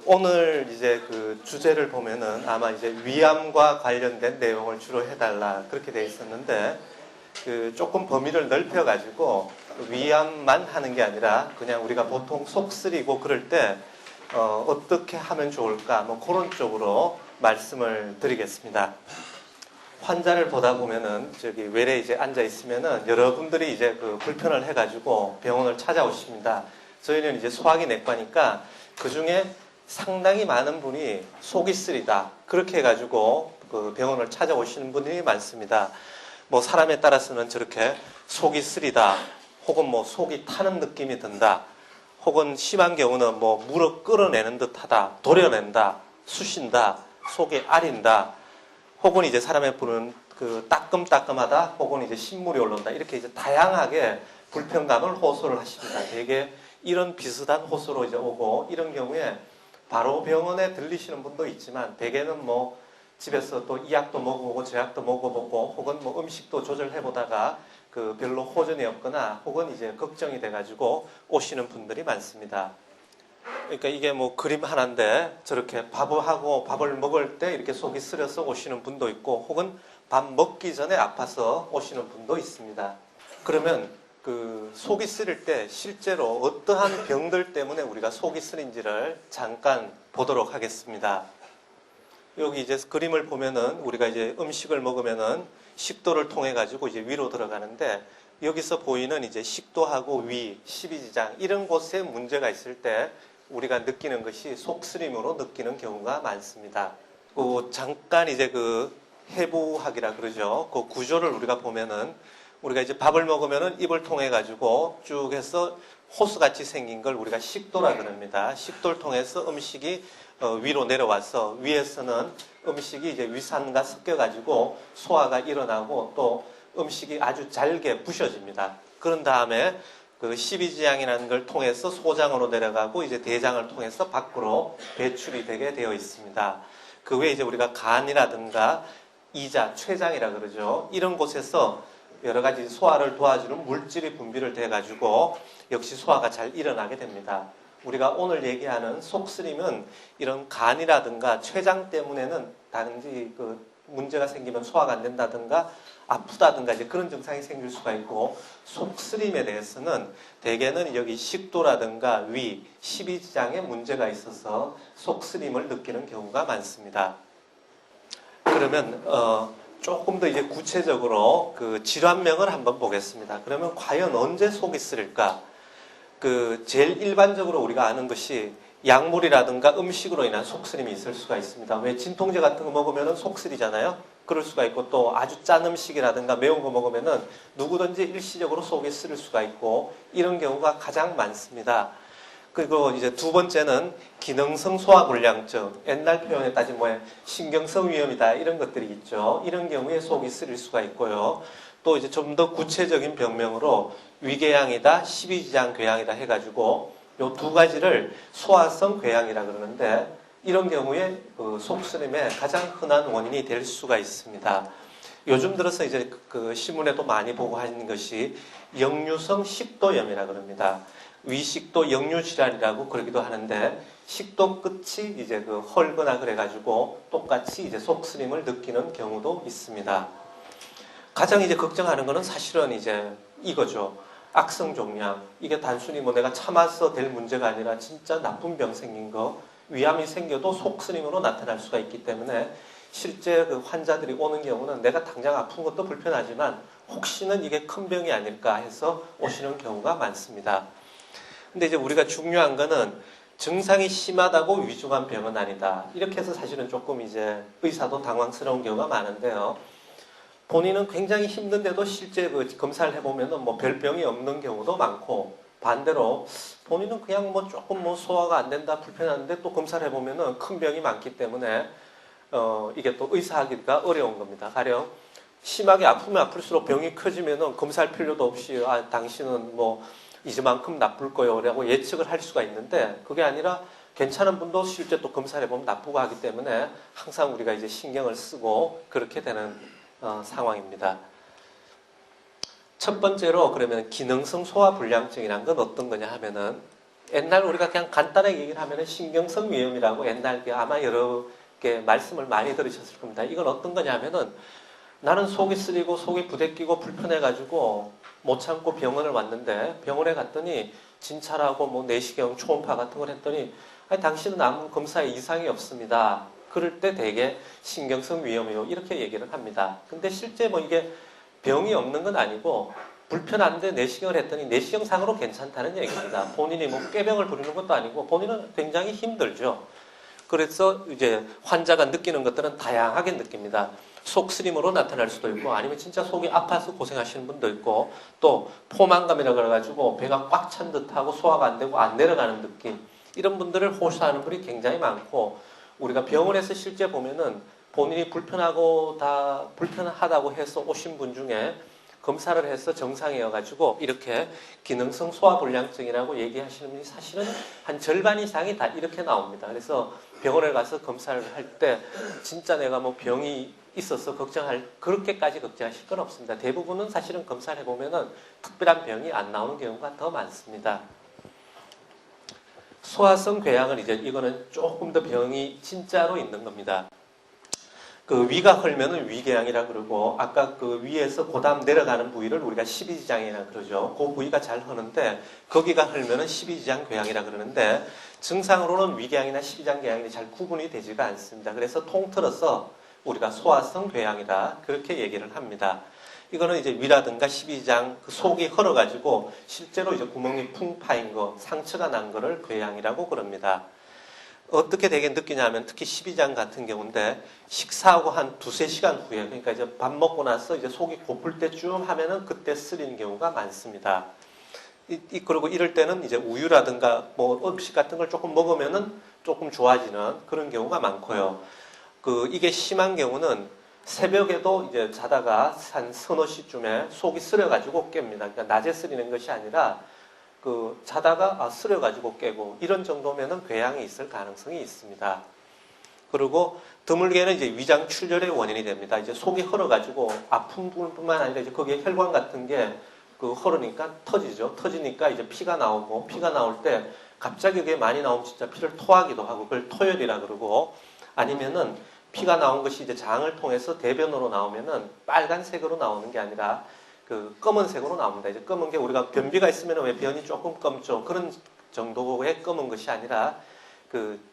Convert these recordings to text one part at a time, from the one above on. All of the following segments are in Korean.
오늘 이제 주제를 보면은 아마 이제 위암과 관련된 내용을 주로 해달라 그렇게 돼 있었는데 조금 범위를 넓혀가지고 위암만 하는 게 아니라 그냥 우리가 보통 속 쓰리고 그럴 때 어떻게 하면 좋을까 뭐 그런 쪽으로 말씀을 드리겠습니다. 환자를 보다 보면은 저기 외래 이제 앉아 있으면은 여러분들이 이제 불편을 해가지고 병원을 찾아오십니다. 저희는 이제 소화기 내과니까 그 중에 상당히 많은 분이 속이 쓰리다 그렇게 해가지고 병원을 찾아오시는 분들이 많습니다. 뭐 사람에 따라서는 저렇게 속이 쓰리다 혹은 뭐 속이 타는 느낌이 든다 혹은 심한 경우는 뭐 물어 끌어내는 듯하다 도려낸다 쑤신다 속이 아린다 혹은 이제 사람의 분은 따끔따끔하다 혹은 이제 신물이 올라온다 이렇게 이제 다양하게 불편감을 호소를 하십니다. 되게 이런 비슷한 호소로 이제 오고 이런 경우에 바로 병원에 들리시는 분도 있지만 대개는 뭐 집에서 또 이 약도 먹어보고 저 약도 먹어보고 혹은 뭐 음식도 조절해보다가 별로 호전이 없거나 혹은 이제 걱정이 돼가지고 오시는 분들이 많습니다. 그러니까 이게 뭐 그림 하나인데 저렇게 밥을 먹을 때 이렇게 속이 쓰려서 오시는 분도 있고 혹은 밥 먹기 전에 아파서 오시는 분도 있습니다. 그러면 속이 쓰릴 때 실제로 어떠한 병들 때문에 우리가 속이 쓰린지를 잠깐 보도록 하겠습니다. 여기 이제 그림을 보면은 우리가 이제 음식을 먹으면은 식도를 통해 가지고 이제 위로 들어가는데 여기서 보이는 이제 식도하고 위, 십이지장 이런 곳에 문제가 있을 때 우리가 느끼는 것이 속쓰림으로 느끼는 경우가 많습니다. 잠깐 이제 해부학이라 그러죠. 그 구조를 우리가 보면은 우리가 이제 밥을 먹으면은 입을 통해 가지고 쭉 해서 호수같이 생긴 걸 우리가 식도라 그럽니다. 식도를 통해서 음식이 위로 내려와서 위에서는 음식이 이제 위산과 섞여 가지고 소화가 일어나고 또 음식이 아주 잘게 부셔집니다. 그런 다음에 십이지장이라는 걸 통해서 소장으로 내려가고 이제 대장을 통해서 밖으로 배출이 되게 되어 있습니다. 그 외에 이제 우리가 간이라든가 이자, 췌장이라 그러죠. 이런 곳에서 여러 가지 소화를 도와주는 물질이 분비를 돼가지고 역시 소화가 잘 일어나게 됩니다. 우리가 오늘 얘기하는 속쓰림은 이런 간이라든가 췌장 때문에는 단지 문제가 생기면 소화가 안 된다든가 아프다든가 이제 그런 증상이 생길 수가 있고 속쓰림에 대해서는 대개는 여기 식도라든가 위, 십이지장에 문제가 있어서 속쓰림을 느끼는 경우가 많습니다. 그러면 조금 더 이제 구체적으로 질환명을 한번 보겠습니다. 그러면 과연 언제 속이 쓰릴까? 제일 일반적으로 우리가 아는 것이 약물이라든가 음식으로 인한 속쓰림이 있을 수가 있습니다. 왜 진통제 같은 거 먹으면 속쓰리잖아요. 그럴 수가 있고 또 아주 짠 음식이라든가 매운 거 먹으면은 누구든지 일시적으로 속이 쓰릴 수가 있고 이런 경우가 가장 많습니다. 그리고 이제 두 번째는 기능성 소화불량증, 옛날 표현에 따지면 신경성 위염이다 이런 것들이 있죠. 이런 경우에 속이 쓰릴 수가 있고요. 또 이제 좀 더 구체적인 병명으로 위궤양이다, 십이지장 궤양이다 해가지고 요 두 가지를 소화성 궤양이라 그러는데 이런 경우에 속쓰림의 가장 흔한 원인이 될 수가 있습니다. 요즘 들어서 이제 신문에도 많이 보고 하는 것이 역류성 식도염이라 그럽니다. 위식도 역류질환이라고 그러기도 하는데 식도 끝이 이제 헐거나 그래가지고 똑같이 이제 속쓰림을 느끼는 경우도 있습니다. 가장 이제 걱정하는 거는 사실은 이제 이거죠. 악성 종양. 이게 단순히 뭐 내가 참아서 될 문제가 아니라 진짜 나쁜 병 생긴 거. 위암이 생겨도 속쓰림으로 나타날 수가 있기 때문에 실제 환자들이 오는 경우는 내가 당장 아픈 것도 불편하지만 혹시는 이게 큰 병이 아닐까 해서 오시는 경우가 많습니다. 근데 이제 우리가 중요한 거는 증상이 심하다고 위중한 병은 아니다. 이렇게 해서 사실은 조금 이제 의사도 당황스러운 경우가 많은데요. 본인은 굉장히 힘든데도 실제 검사를 해보면은 뭐 별병이 없는 경우도 많고 반대로 본인은 그냥 뭐 조금 뭐 소화가 안 된다 불편한데 또 검사를 해보면은 큰 병이 많기 때문에 이게 또 의사하기가 어려운 겁니다. 가령 심하게 아프면 아플수록 병이 커지면은 검사할 필요도 없이 당신은 뭐 이제만큼 나쁠 거예요 라고 예측을 할 수가 있는데 그게 아니라 괜찮은 분도 실제 또 검사를 해보면 나쁘고 하기 때문에 항상 우리가 이제 신경을 쓰고 그렇게 되는 상황입니다. 첫 번째로 그러면 기능성 소화불량증이란 건 어떤 거냐 하면은 옛날 우리가 그냥 간단하게 얘기를 하면은 신경성 위염이라고 옛날 게 아마 여러 개 말씀을 많이 들으셨을 겁니다. 이건 어떤 거냐 하면은 나는 속이 쓰리고 속이 부대끼고 불편해가지고 못 참고 병원을 왔는데 병원에 갔더니 진찰하고 뭐 내시경 초음파 같은 걸 했더니 아니, 당신은 아무 검사에 이상이 없습니다. 그럴 때 대개 신경성 위염이요 이렇게 얘기를 합니다. 근데 실제 뭐 이게 병이 없는 건 아니고 불편한데 내시경을 했더니 내시경상으로 괜찮다는 얘기입니다. 본인이 뭐 꾀병을 부리는 것도 아니고 본인은 굉장히 힘들죠. 그래서 이제 환자가 느끼는 것들은 다양하게 느낍니다. 속쓰림으로 나타날 수도 있고 아니면 진짜 속이 아파서 고생하시는 분도 있고 또 포만감이라 그래가지고 배가 꽉 찬 듯하고 소화가 안 되고 안 내려가는 느낌 이런 분들을 호소하는 분이 굉장히 많고 우리가 병원에서 실제 보면은 본인이 불편하다고 해서 오신 분 중에 검사를 해서 정상이어가지고 이렇게 기능성 소화불량증이라고 얘기하시는 분이 사실은 한 절반 이상이 다 이렇게 나옵니다. 그래서 병원에 가서 검사를 할 때 진짜 내가 뭐 병이 있어서 그렇게까지 걱정하실 건 없습니다. 대부분은 사실은 검사를 해보면은 특별한 병이 안 나오는 경우가 더 많습니다. 소화성 궤양은 이거는 조금 더 병이 진짜로 있는 겁니다. 그 위가 헐면은 위궤양이라 그러고 아까 그 위에서 고다음 내려가는 부위를 우리가 십이지장이라 그러죠. 그 부위가 잘 허는데 거기가 헐면은 십이지장 궤양이라 그러는데 증상으로는 위궤양이나 십이지장 궤양이 잘 구분이 되지가 않습니다. 그래서 통틀어서 우리가 소화성 궤양이다 그렇게 얘기를 합니다. 이거는 이제 위라든가 십이지장 그 속이 헐어가지고 실제로 이제 구멍이 풍 파인 거 상처가 난 거를 궤양이라고 그럽니다. 어떻게 되게 느끼냐면 특히 십이지장 같은 경우인데 식사하고 한 두세 시간 후에 그러니까 이제 밥 먹고 나서 이제 속이 고플 때쯤 하면은 그때 쓰리는 경우가 많습니다. 그리고 이럴 때는 이제 우유라든가 뭐 음식 같은 걸 조금 먹으면은 조금 좋아지는 그런 경우가 많고요. 이게 심한 경우는 새벽에도 이제 자다가 한 서너 시쯤에 속이 쓰려가지고 깹니다. 그러니까 낮에 쓰리는 것이 아니라 자다가 쓰려가지고 깨고 이런 정도면은 궤양이 있을 가능성이 있습니다. 그리고 드물게는 이제 위장 출혈의 원인이 됩니다. 이제 속이 헐어가지고 아픈 부분뿐만 아니라 이제 거기에 혈관 같은 게 헐으니까 터지죠. 터지니까 이제 피가 나오고 피가 나올 때 갑자기 그게 많이 나오면 진짜 피를 토하기도 하고 그걸 토혈이라 그러고 아니면은 피가 나온 것이 이제 장을 통해서 대변으로 나오면은 빨간색으로 나오는 게 아니라 검은색으로 나옵니다. 이제 검은 게 우리가 변비가 있으면 왜 변이 조금 검죠. 그런 정도의 검은 것이 아니라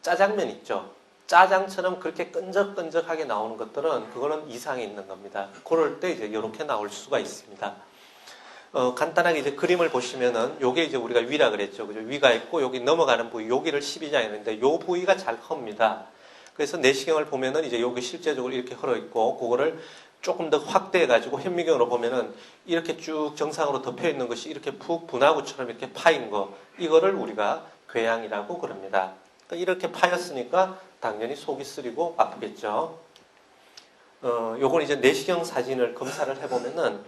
짜장면 있죠. 짜장처럼 그렇게 끈적끈적하게 나오는 것들은 그거는 이상이 있는 겁니다. 그럴 때 이제 이렇게 나올 수가 있습니다. 간단하게 이제 그림을 보시면은 요게 이제 우리가 위라 그랬죠. 그죠? 위가 있고 여기 넘어가는 부위, 여기를 십이지장이었는데 요 부위가 잘 헙니다. 그래서 내시경을 보면은 이제 여기 실제적으로 이렇게 헐어 있고 그거를 조금 더 확대해가지고 현미경으로 보면은 이렇게 쭉 정상으로 덮여 있는 것이 이렇게 푹 분화구처럼 이렇게 파인 거 이거를 우리가 궤양이라고 그럽니다. 그러니까 이렇게 파였으니까 당연히 속이 쓰리고 아프겠죠. 요건 이제 내시경 사진을 검사를 해보면은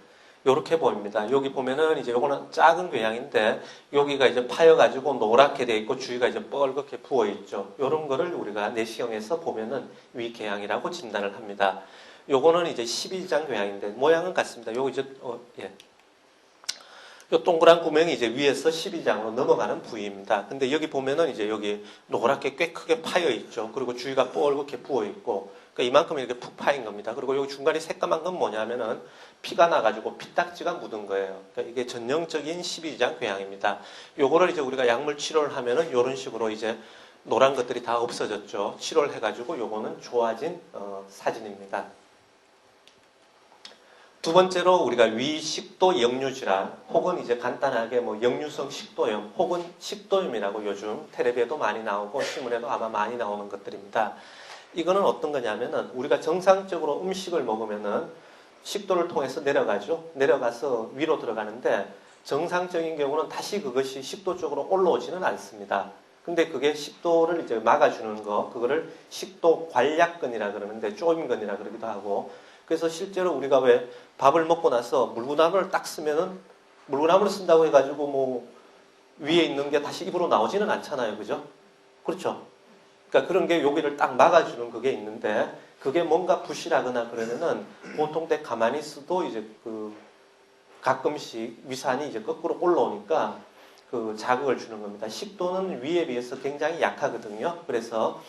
요렇게 보입니다. 여기 보면은 이제 요거는 작은 궤양인데 여기가 이제 파여가지고 노랗게 돼 있고 주위가 이제 뻘겋게 부어 있죠. 요런 거를 우리가 내시경에서 보면은 위궤양이라고 진단을 합니다. 요거는 이제 십이지장 궤양인데 모양은 같습니다. 요거 이제 요 동그란 구멍이 이제 위에서 십이지장으로 넘어가는 부위입니다. 근데 여기 보면은 이제 여기 노랗게 꽤 크게 파여 있죠. 그리고 주위가 뻘겋게 부어 있고 그러니까 이만큼 이렇게 푹 파인 겁니다. 그리고 여기 중간에 새까만 건 뭐냐면은 피가 나가지고 피딱지가 묻은 거예요. 그러니까 이게 전형적인 십이지장 궤양입니다. 요거를 이제 우리가 약물 치료를 하면은 요런 식으로 이제 노란 것들이 다 없어졌죠. 치료를 해가지고 요거는 좋아진 사진입니다. 두 번째로 우리가 위식도 역류질환 혹은 이제 간단하게 뭐 역류성 식도염 혹은 식도염이라고 요즘 텔레비에도 많이 나오고 신문에도 아마 많이 나오는 것들입니다. 이거는 어떤 거냐면은 우리가 정상적으로 음식을 먹으면은 식도를 통해서 내려가죠. 내려가서 위로 들어가는데 정상적인 경우는 다시 그것이 식도 쪽으로 올라오지는 않습니다. 근데 그게 식도를 이제 막아주는 그거를 식도 관략근이라 그러는데 쪼임근이라 그러기도 하고 그래서 실제로 우리가 왜 밥을 먹고 나서 물구나무를 딱 쓰면은 물구나무를 쓴다고 해가지고 뭐 위에 있는 게 다시 입으로 나오지는 않잖아요. 그죠? 그렇죠? 그러니까 그런 게 여기를 딱 막아주는 그게 있는데 그게 뭔가 부실하거나 그러면은 보통 때 가만히 있어도 이제 가끔씩 위산이 이제 거꾸로 올라오니까 그 자극을 주는 겁니다. 식도는 위에 비해서 굉장히 약하거든요. 그래서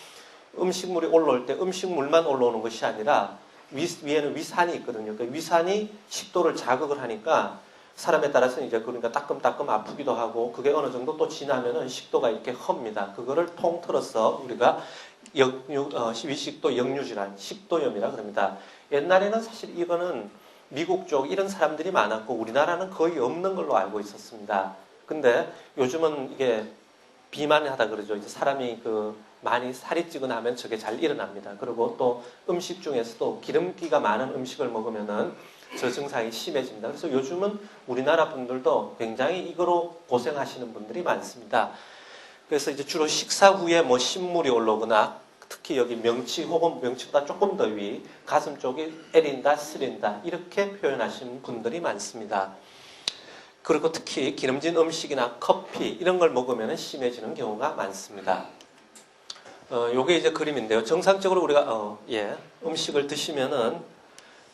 음식물이 올라올 때 음식물만 올라오는 것이 아니라 위에는 위산이 있거든요. 그 위산이 식도를 자극을 하니까 사람에 따라서는 이제 그러니까 따끔따끔 아프기도 하고 그게 어느 정도 또 지나면은 식도가 이렇게 헙니다. 그거를 통틀어서 우리가 위식도 역류질환, 식도염이라 그럽니다. 옛날에는 사실 이거는 미국 쪽 이런 사람들이 많았고 우리나라는 거의 없는 걸로 알고 있었습니다. 근데 요즘은 이게 비만하다 그러죠. 이제 사람이 많이 살이 찌거나 하면 저게 잘 일어납니다. 그리고 또 음식 중에서도 기름기가 많은 음식을 먹으면은 저 증상이 심해집니다. 그래서 요즘은 우리나라 분들도 굉장히 이거로 고생하시는 분들이 많습니다. 그래서 이제 주로 식사 후에 뭐 신물이 올라오거나 특히 여기 명치 혹은 명치보다 조금 더 위, 가슴 쪽이 애린다, 쓰린다 이렇게 표현하시는 분들이 많습니다. 그리고 특히 기름진 음식이나 커피 이런 걸 먹으면 심해지는 경우가 많습니다. 요게 이제 그림인데요. 정상적으로 우리가 음식을 드시면은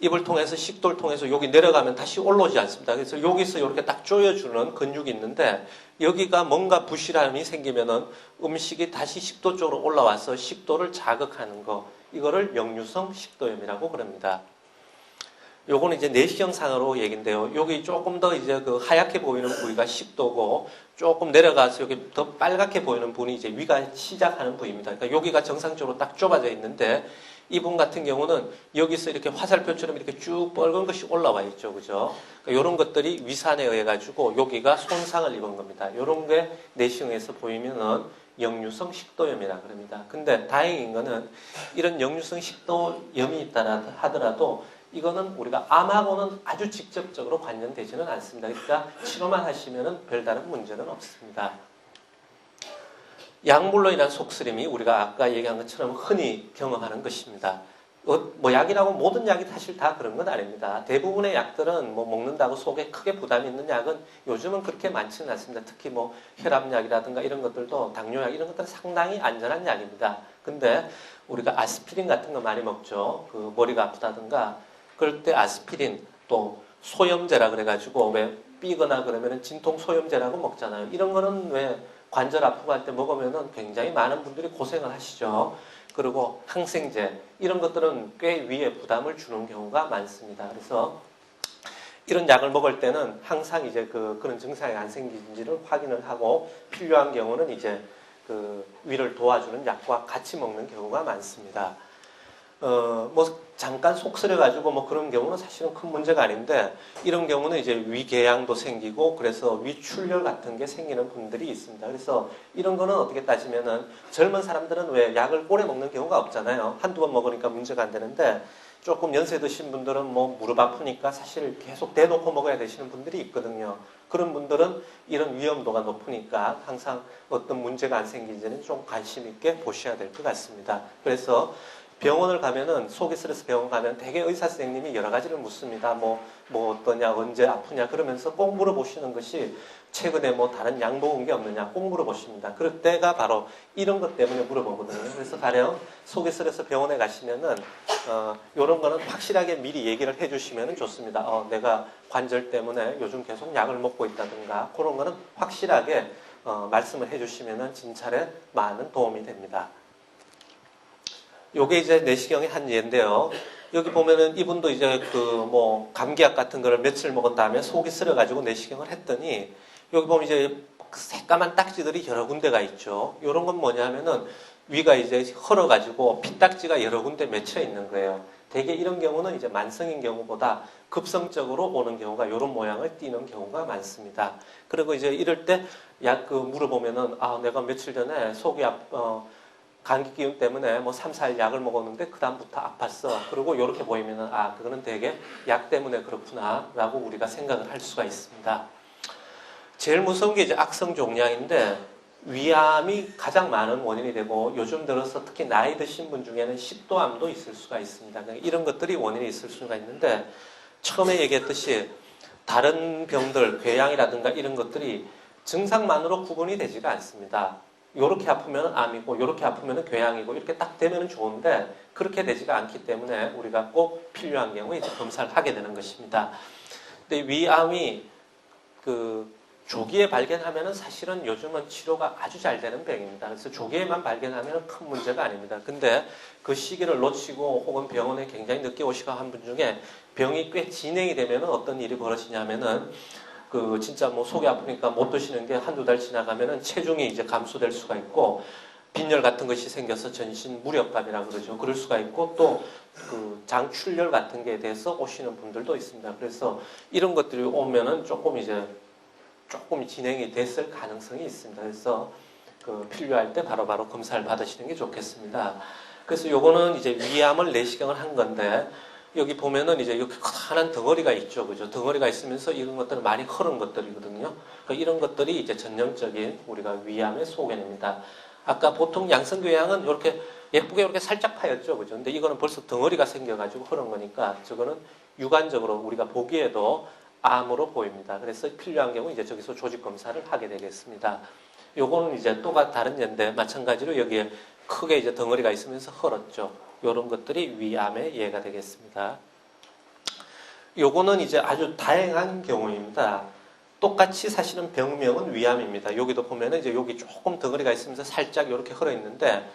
입을 통해서 식도를 통해서 여기 내려가면 다시 올라오지 않습니다. 그래서 여기서 이렇게 딱 조여주는 근육이 있는데 여기가 뭔가 부실함이 생기면은 음식이 다시 식도 쪽으로 올라와서 식도를 자극하는 거 이거를 역류성 식도염이라고 그럽니다. 요거는 이제 내시경상으로 얘기인데요. 여기 조금 더 이제 그 하얗게 보이는 부위가 식도고 조금 내려가서 여기 더 빨갛게 보이는 부분이 이제 위가 시작하는 부위입니다. 그러니까 여기가 정상적으로 딱 좁아져 있는데 이분 같은 경우는 여기서 이렇게 화살표처럼 이렇게 쭉 뻘건 것이 올라와 있죠. 그죠? 그러니까 이런 것들이 위산에 의해 가지고 여기가 손상을 입은 겁니다. 이런 게 내시경에서 보이면은 역류성 식도염이라 그럽니다. 근데 다행인 거는 이런 역류성 식도염이 있다 하더라도 이거는 우리가 암하고는 아주 직접적으로 관련되지는 않습니다. 그러니까 치료만 하시면은 별다른 문제는 없습니다. 약물로 인한 속쓰림이 우리가 아까 얘기한 것처럼 흔히 경험하는 것입니다. 뭐 약이라고 모든 약이 사실 다 그런 건 아닙니다. 대부분의 약들은 뭐 먹는다고 속에 크게 부담이 있는 약은 요즘은 그렇게 많지는 않습니다. 특히 뭐 혈압약이라든가 이런 것들도 당뇨약 이런 것들은 상당히 안전한 약입니다. 근데 우리가 아스피린 같은 거 많이 먹죠. 그 머리가 아프다든가 그럴 때 아스피린 또 소염제라 그래가지고 왜 삐거나 그러면은 진통 소염제라고 먹잖아요. 이런 거는 왜 관절 아프고 할 때 먹으면은 굉장히 많은 분들이 고생을 하시죠. 그리고 항생제 이런 것들은 꽤 위에 부담을 주는 경우가 많습니다. 그래서 이런 약을 먹을 때는 항상 이제 그런 증상이 안 생기는지를 확인을 하고 필요한 경우는 이제 그 위를 도와주는 약과 같이 먹는 경우가 많습니다. 뭐 잠깐 속 쓰려가지고 뭐 그런 경우는 사실은 큰 문제가 아닌데 이런 경우는 이제 위궤양도 생기고 그래서 위출혈 같은 게 생기는 분들이 있습니다. 그래서 이런 거는 어떻게 따지면은 젊은 사람들은 왜 약을 오래 먹는 경우가 없잖아요. 한두 번 먹으니까 문제가 안 되는데 조금 연세 드신 분들은 뭐 무릎 아프니까 사실 계속 대놓고 먹어야 되시는 분들이 있거든요. 그런 분들은 이런 위험도가 높으니까 항상 어떤 문제가 안 생기는지는 좀 관심 있게 보셔야 될 것 같습니다. 그래서 병원을 가면은 속이 쓰려서 병원 가면 대개 의사 선생님이 여러 가지를 묻습니다. 뭐 어떠냐, 언제 아프냐 그러면서 꼭 물어보시는 것이 최근에 뭐 다른 약 먹은 게 없느냐 꼭 물어보십니다. 그럴 때가 바로 이런 것 때문에 물어보거든요. 그래서 가령 속이 쓰려서 병원에 가시면은 이런 거는 확실하게 미리 얘기를 해주시면 좋습니다. 내가 관절 때문에 요즘 계속 약을 먹고 있다든가 그런 거는 확실하게 말씀을 해주시면은 진찰에 많은 도움이 됩니다. 요게 이제 내시경의 한 예인데요. 여기 보면은 이분도 이제 뭐 감기약 같은 거를 며칠 먹은 다음에 속이 쓰려가지고 내시경을 했더니 여기 보면 이제 새까만 딱지들이 여러 군데가 있죠. 요런 건 뭐냐면은 위가 이제 헐어가지고 피딱지가 여러 군데 맺혀 있는 거예요. 대개 이런 경우는 이제 만성인 경우보다 급성적으로 오는 경우가 이런 모양을 띠는 경우가 많습니다. 그리고 이제 이럴 때 약 물어보면은 내가 며칠 전에 속이 감기 기운 때문에 뭐 3, 4일 약을 먹었는데 그다음부터 아팠어. 그리고 이렇게 보이면은 그거는 되게 약 때문에 그렇구나 라고 우리가 생각을 할 수가 있습니다. 제일 무서운 게 이제 악성 종양인데 위암이 가장 많은 원인이 되고 요즘 들어서 특히 나이 드신 분 중에는 식도암도 있을 수가 있습니다. 이런 것들이 원인이 있을 수가 있는데 처음에 얘기했듯이 다른 병들, 궤양이라든가 이런 것들이 증상만으로 구분이 되지가 않습니다. 요렇게 아프면 암이고 요렇게 아프면 궤양이고 이렇게 딱 되면 좋은데 그렇게 되지가 않기 때문에 우리가 꼭 필요한 경우에 이제 검사를 하게 되는 것입니다. 근데 위암이 그 조기에 발견하면은 사실은 요즘은 치료가 아주 잘 되는 병입니다. 그래서 조기에만 발견하면 큰 문제가 아닙니다. 근데 그 시기를 놓치고 혹은 병원에 굉장히 늦게 오시고 한 분 중에 병이 꽤 진행이 되면은 어떤 일이 벌어지냐면은 그 진짜 뭐 속이 아프니까 못 드시는 게 한두 달 지나가면은 체중이 이제 감소될 수가 있고 빈혈 같은 것이 생겨서 전신 무력감이라 그러죠. 그럴 수가 있고 또 그 장출혈 같은 게 돼서 오시는 분들도 있습니다. 그래서 이런 것들이 오면은 조금 진행이 됐을 가능성이 있습니다. 그래서 그 필요할 때 바로바로 검사를 받으시는 게 좋겠습니다. 그래서 요거는 이제 위암을 내시경을 한 건데 여기 보면은 이제 이렇게 커다란 덩어리가 있죠. 그죠? 덩어리가 있으면서 이런 것들은 많이 흐른 것들이거든요. 그러니까 이런 것들이 이제 전형적인 우리가 위암의 소견입니다. 아까 보통 양성교양은 이렇게 예쁘게 이렇게 살짝 파였죠. 그죠? 근데 이거는 벌써 덩어리가 생겨가지고 흐른 거니까 저거는 육안적으로 우리가 보기에도 암으로 보입니다. 그래서 필요한 경우 이제 저기서 조직 검사를 하게 되겠습니다. 요거는 이제 또 다른 예인데 마찬가지로 여기에 크게 이제 덩어리가 있으면서 헐었죠. 요런 것들이 위암의 예가 되겠습니다. 요거는 이제 아주 다양한 경우입니다. 똑같이 사실은 병명은 위암입니다. 여기도 보면은 이제 여기 조금 덩어리가 있으면서 살짝 이렇게 헐어 있는데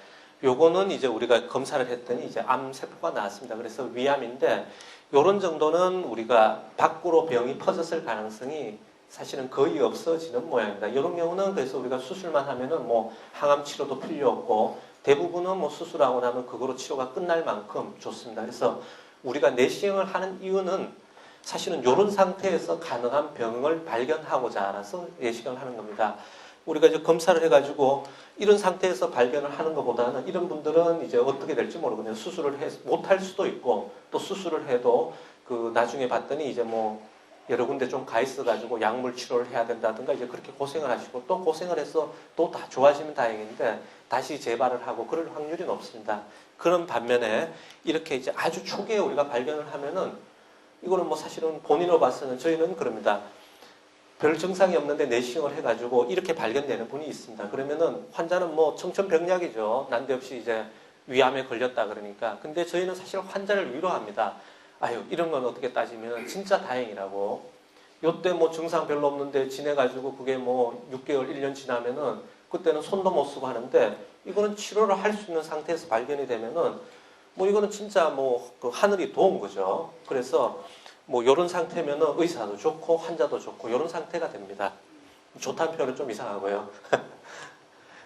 요거는 이제 우리가 검사를 했더니 이제 암세포가 나왔습니다. 그래서 위암인데 요런 정도는 우리가 밖으로 병이 퍼졌을 가능성이 사실은 거의 없어지는 모양입니다. 이런 경우는 그래서 우리가 수술만 하면은 뭐 항암 치료도 필요 없고 대부분은 뭐 수술하고 나면 그거로 치료가 끝날 만큼 좋습니다. 그래서 우리가 내시경을 하는 이유는 사실은 이런 상태에서 가능한 병을 발견하고자 알아서 내시경을 하는 겁니다. 우리가 이제 검사를 해가지고 이런 상태에서 발견을 하는 것보다는 이런 분들은 이제 어떻게 될지 모르거든요. 수술을 못할 수도 있고 또 수술을 해도 그 나중에 봤더니 이제 뭐 여러 군데 좀 가 있어가지고 약물 치료를 해야 된다든가 이제 그렇게 고생을 하시고 또 고생을 해서 또 다 좋아지면 다행인데 다시 재발을 하고 그럴 확률이 높습니다. 그런 반면에 이렇게 이제 아주 초기에 우리가 발견을 하면은 이거는 뭐 사실은 본인으로 봐서는 저희는 그럽니다. 별 증상이 없는데 내시경을 해가지고 이렇게 발견되는 분이 있습니다. 그러면은 환자는 뭐 청천벽력이죠. 난데없이 이제 위암에 걸렸다 그러니까. 근데 저희는 사실 환자를 위로합니다. 아유, 이런 건 어떻게 따지면 진짜 다행이라고. 요때 뭐 증상 별로 없는데 지내가지고 그게 뭐 6개월, 1년 지나면은 그때는 손도 못 쓰고 하는데 이거는 치료를 할 수 있는 상태에서 발견이 되면은 뭐 이거는 진짜 뭐 그 하늘이 도운 거죠. 그래서 뭐 이런 상태면은 의사도 좋고 환자도 좋고 이런 상태가 됩니다. 좋다는 표현은 좀 이상하고요.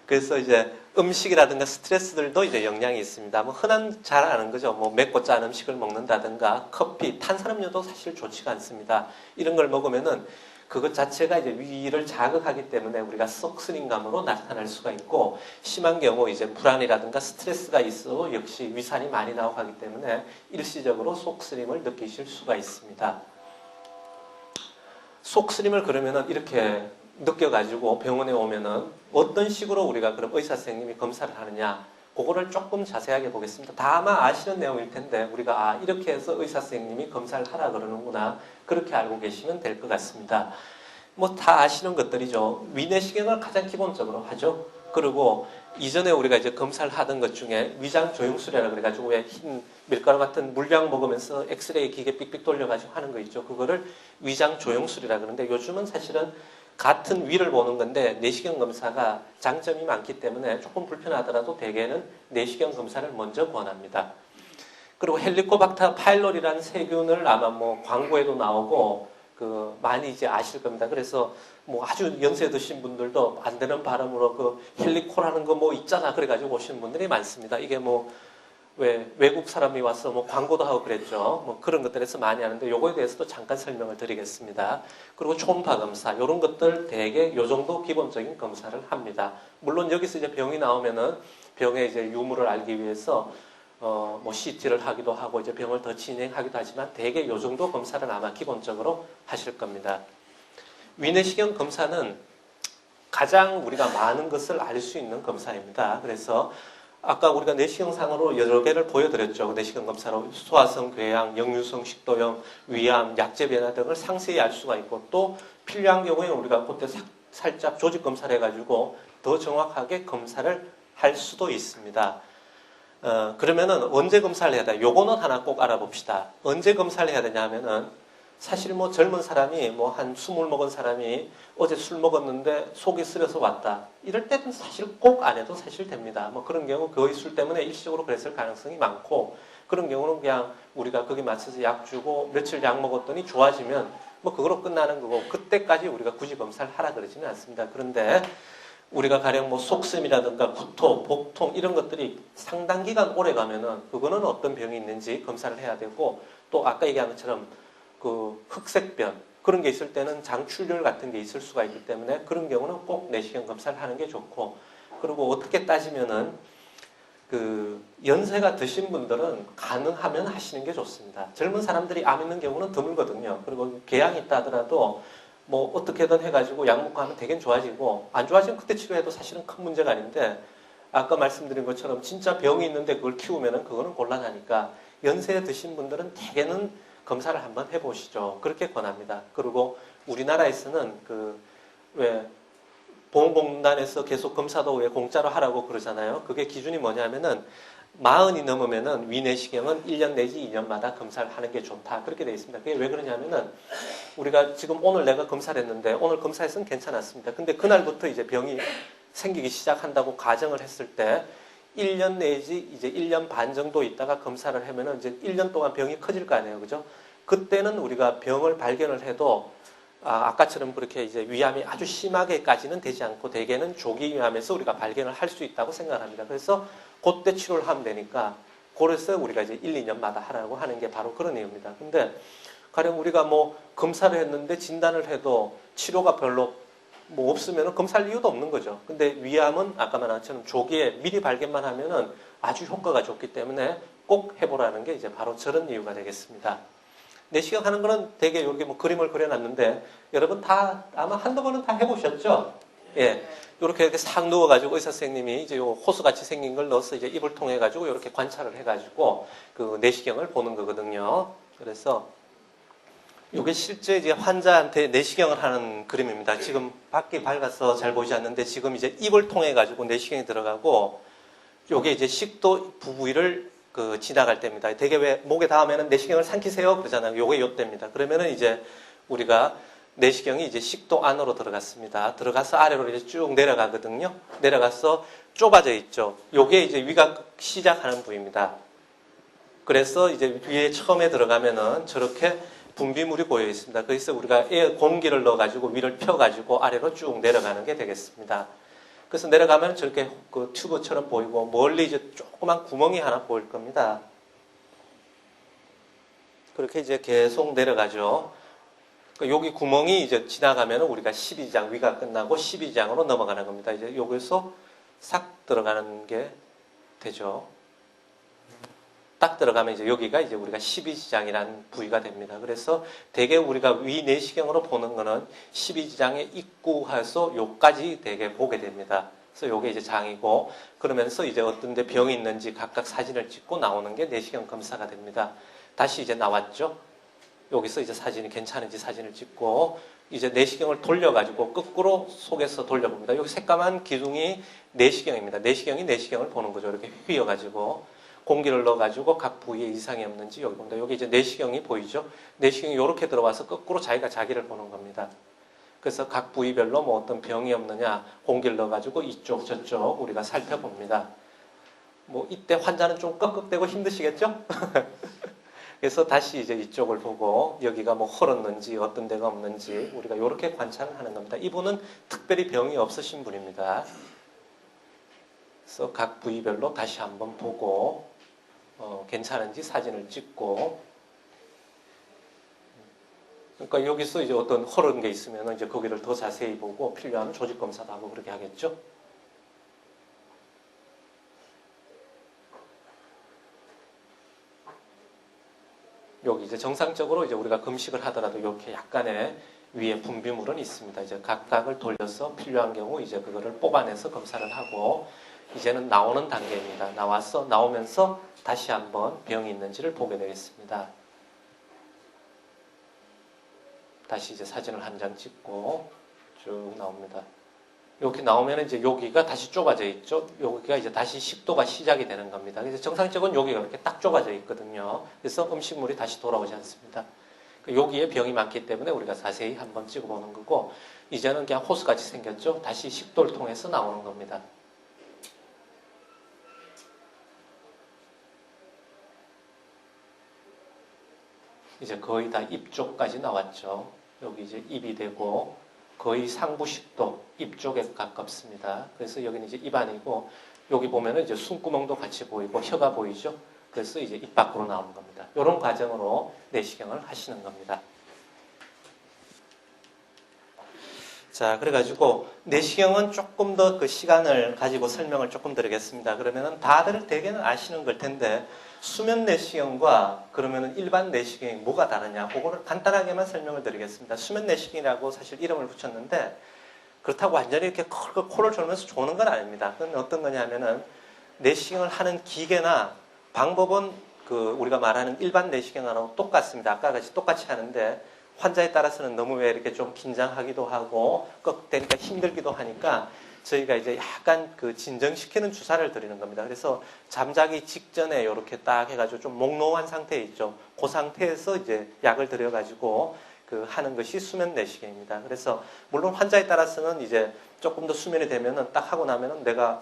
그래서 이제 음식이라든가 스트레스들도 이제 영향이 있습니다. 뭐 흔한 잘 아는 거죠. 뭐 맵고 짠 음식을 먹는다든가 커피, 탄산음료도 사실 좋지가 않습니다. 이런 걸 먹으면은 그것 자체가 이제 위를 자극하기 때문에 우리가 속쓰림감으로 나타날 수가 있고 심한 경우 이제 불안이라든가 스트레스가 있어 역시 위산이 많이 나오고 하기 때문에 일시적으로 속쓰림을 느끼실 수가 있습니다. 속쓰림을 그러면은 이렇게 느껴가지고 병원에 오면은 어떤 식으로 우리가 그럼 의사 선생님이 검사를 하느냐 그거를 조금 자세하게 보겠습니다. 다 아마 아시는 내용일 텐데 우리가 이렇게 해서 의사 선생님이 검사를 하라 그러는구나 그렇게 알고 계시면 될 것 같습니다. 뭐 다 아시는 것들이죠. 위내시경을 가장 기본적으로 하죠. 그리고 이전에 우리가 이제 검사를 하던 것 중에 위장 조영술이라고 그래가지고 왜 흰 밀가루 같은 물약 먹으면서 엑스레이 기계 삑삑 돌려가지고 하는 거 있죠. 그거를 위장 조영술이라 그러는데 요즘은 사실은 같은 위를 보는 건데 내시경 검사가 장점이 많기 때문에 조금 불편하더라도 대개는 내시경 검사를 먼저 권합니다. 그리고 헬리코박터 파일로리라는 세균을 아마 뭐 광고에도 나오고 그 많이 이제 아실 겁니다. 그래서 뭐 아주 연세 드신 분들도 안 되는 발음으로 그 헬리코라는 거 뭐 있잖아 그래가지고 오시는 분들이 많습니다. 이게 뭐 왜 외국 사람이 와서 뭐 광고도 하고 그랬죠. 뭐 그런 것들에서 많이 하는데 요거에 대해서도 잠깐 설명을 드리겠습니다. 그리고 초음파 검사 이런 것들 대개 요 정도 기본적인 검사를 합니다. 물론 여기서 이제 병이 나오면은 병의 이제 유무를 알기 위해서 뭐 CT를 하기도 하고 이제 병을 더 진행하기도 하지만 대개 요 정도 검사를 아마 기본적으로 하실 겁니다. 위내시경 검사는 가장 우리가 많은 것을 알 수 있는 검사입니다. 그래서 아까 우리가 내시경상으로 여러 개를 보여드렸죠. 내시경 검사로 소화성 궤양, 역류성 식도염, 위암, 약제 변화 등을 상세히 알 수가 있고 또 필요한 경우에 우리가 그때 살짝 조직 검사를 해가지고 더 정확하게 검사를 할 수도 있습니다. 그러면은 언제 검사를 해야 돼? 요거는 하나 꼭 알아봅시다. 언제 검사를 해야 되냐 하면은 사실 뭐 젊은 사람이 뭐 한 20 먹은 사람이 어제 술 먹었는데 속이 쓰려서 왔다. 이럴 때는 사실 꼭 안 해도 사실 됩니다. 뭐 그런 경우 거의 술 때문에 일시적으로 그랬을 가능성이 많고 그런 경우는 그냥 우리가 거기 맞춰서 약 주고 며칠 약 먹었더니 좋아지면 뭐 그거로 끝나는 거고 그때까지 우리가 굳이 검사를 하라 그러지는 않습니다. 그런데 우리가 가령 뭐 속셈이라든가 구토, 복통 이런 것들이 상당 기간 오래 가면은 그거는 어떤 병이 있는지 검사를 해야 되고 또 아까 얘기한 것처럼 그 흑색변 그런 게 있을 때는 장출혈 같은 게 있을 수가 있기 때문에 그런 경우는 꼭 내시경 검사를 하는 게 좋고 그리고 어떻게 따지면은 그 연세가 드신 분들은 가능하면 하시는 게 좋습니다. 젊은 사람들이 암 있는 경우는 드물거든요. 그리고 궤양이 있다 하더라도 뭐 어떻게든 해가지고 약 먹고 하면 되게 좋아지고 안 좋아지면 그때 치료해도 사실은 큰 문제가 아닌데 아까 말씀드린 것처럼 진짜 병이 있는데 그걸 키우면은 그거는 곤란하니까 연세에 드신 분들은 대개는 검사를 한번 해보시죠. 그렇게 권합니다. 그리고 우리나라에서는 그 왜 보건공단에서 계속 검사도 왜 공짜로 하라고 그러잖아요. 그게 기준이 뭐냐면은 40이 넘으면은 위내시경은 1년 내지 2년마다 검사를 하는 게 좋다. 그렇게 되어 있습니다. 그게 왜 그러냐면은 우리가 지금 오늘 내가 검사를 했는데 오늘 검사했으면 괜찮았습니다. 근데 그날부터 이제 병이 생기기 시작한다고 가정을 했을 때 1년 내지 이제 1년 반 정도 있다가 검사를 하면은 이제 1년 동안 병이 커질 거 아니에요. 그죠? 그때는 우리가 병을 발견을 해도 아까처럼 그렇게 이제 위암이 아주 심하게까지는 되지 않고 대개는 조기 위암에서 우리가 발견을 할 수 있다고 생각합니다. 그래서 그때 치료를 하면 되니까 그래서 우리가 이제 1, 2년마다 하라고 하는 게 바로 그런 이유입니다. 근데 가령 우리가 뭐 검사를 했는데 진단을 해도 치료가 별로 뭐 없으면 검사할 이유도 없는 거죠. 근데 위암은 아까 말한 것처럼 조기에 미리 발견만 하면은 아주 효과가 좋기 때문에 꼭 해보라는 게 이제 바로 저런 이유가 되겠습니다. 내시경 하는 거는 되게 여기 뭐 그림을 그려놨는데 여러분 다 아마 한두 번은 다 해보셨죠? 예. 이렇게 싹 누워가지고 의사 선생님이 이제 요 호수같이 생긴 걸 넣어서 이제 입을 통해가지고 이렇게 관찰을 해가지고 그 내시경을 보는 거거든요. 그래서 이게 실제 이제 환자한테 내시경을 하는 그림입니다. 지금 밖이 밝아서 잘 보이지 않는데 지금 이제 입을 통해가지고 내시경이 들어가고 요게 이제 식도 부위를 그 지나갈 때입니다. 되게 왜 목에 닿으면 내시경을 삼키세요 그러잖아요. 요게 요때입니다. 그러면은 이제 우리가 내시경이 이제 식도 안으로 들어갔습니다. 들어가서 아래로 이제 쭉 내려가거든요. 내려가서 좁아져 있죠. 요게 이제 위가 시작하는 부위입니다. 그래서 이제 위에 처음에 들어가면은 저렇게 분비물이 고여 있습니다. 그래서 우리가 공기를 넣어가지고 위를 펴가지고 아래로 쭉 내려가는 게 되겠습니다. 그래서 내려가면 저렇게 그 튜브처럼 보이고 멀리 이제 조그만 구멍이 하나 보일 겁니다. 그렇게 이제 계속 내려가죠. 여기 구멍이 이제 지나가면 우리가 12장 위가 끝나고 12장으로 넘어가는 겁니다. 이제 여기서 싹 들어가는 게 되죠. 딱 들어가면 이제 여기가 이제 우리가 12지장이라는 부위가 됩니다. 그래서 대개 우리가 위 내시경으로 보는 거는 12지장에 입구해서 요까지 대개 보게 됩니다. 그래서 요게 이제 장이고 그러면서 이제 어떤 데 병이 있는지 각각 사진을 찍고 나오는 게 내시경 검사가 됩니다. 다시 이제 나왔죠. 여기서 이제 사진이 괜찮은지 사진을 찍고 이제 내시경을 돌려가지고 거꾸로 속에서 돌려봅니다. 여기 새까만 기둥이 내시경입니다. 내시경이 내시경을 보는 거죠. 이렇게 휘어가지고 공기를 넣어가지고 각 부위에 이상이 없는지 여기 봅니다. 여기 이제 내시경이 보이죠. 내시경이 이렇게 들어와서 거꾸로 자기가 자기를 보는 겁니다. 그래서 각 부위별로 뭐 어떤 병이 없느냐 공기를 넣어가지고 이쪽 저쪽 우리가 살펴봅니다. 뭐 이때 환자는 좀 꺽꺽대고 힘드시겠죠? 그래서 다시 이제 이쪽을 보고 여기가 뭐 헐었는지 어떤 데가 없는지 우리가 이렇게 관찰을 하는 겁니다. 이분은 특별히 병이 없으신 분입니다. 그래서 각 부위별로 다시 한번 보고 괜찮은지 사진을 찍고 그러니까 여기서 이제 어떤 헐은 게 있으면 이제 거기를 더 자세히 보고 필요하면 조직 검사도 하고 그렇게 하겠죠. 여기 이제 정상적으로 이제 우리가 금식을 하더라도 이렇게 약간의 위에 분비물은 있습니다. 이제 각각을 돌려서 필요한 경우 이제 그거를 뽑아내서 검사를 하고 이제는 나오는 단계입니다. 나오면서 다시 한번 병이 있는지를 보게 되겠습니다. 다시 이제 사진을 한 장 찍고 쭉 나옵니다. 이렇게 나오면 이제 여기가 다시 좁아져 있죠. 여기가 이제 다시 식도가 시작이 되는 겁니다. 그래서 정상적으로 여기가 이렇게 딱 좁아져 있거든요. 그래서 음식물이 다시 돌아오지 않습니다. 여기에 병이 많기 때문에 우리가 자세히 한번 찍어보는 거고, 이제는 그냥 호스같이 생겼죠. 다시 식도를 통해서 나오는 겁니다. 이제 거의 다 입 쪽까지 나왔죠. 여기 이제 입이 되고 거의 상부식도 입 쪽에 가깝습니다. 그래서 여기는 이제 입안이고, 여기 보면은 이제 숨구멍도 같이 보이고 혀가 보이죠. 그래서 이제 입 밖으로 나오는 겁니다. 이런 과정으로 내시경을 하시는 겁니다. 자, 그래가지고 내시경은 조금 더 그 시간을 가지고 설명을 조금 드리겠습니다. 그러면은 다들 대개는 아시는 걸 텐데, 수면 내시경과 그러면은 일반 내시경이 뭐가 다르냐, 그거를 간단하게만 설명을 드리겠습니다. 수면 내시경이라고 사실 이름을 붙였는데, 그렇다고 완전히 이렇게 코를 졸면서 조는 건 아닙니다. 그건 어떤 거냐면은, 내시경을 하는 기계나 방법은 그 우리가 말하는 일반 내시경하고 똑같습니다. 아까 같이 똑같이 하는데, 환자에 따라서는 너무 왜 이렇게 좀 긴장하기도 하고 꺽대니까 힘들기도 하니까 저희가 이제 약간 그 진정시키는 주사를 드리는 겁니다. 그래서 잠자기 직전에 이렇게 딱 해가지고 좀 몽롱한 상태에 있죠. 그 상태에서 이제 약을 들여가지고 그 하는 것이 수면 내시경입니다. 그래서 물론 환자에 따라서는 이제 조금 더 수면이 되면은 딱 하고 나면은 내가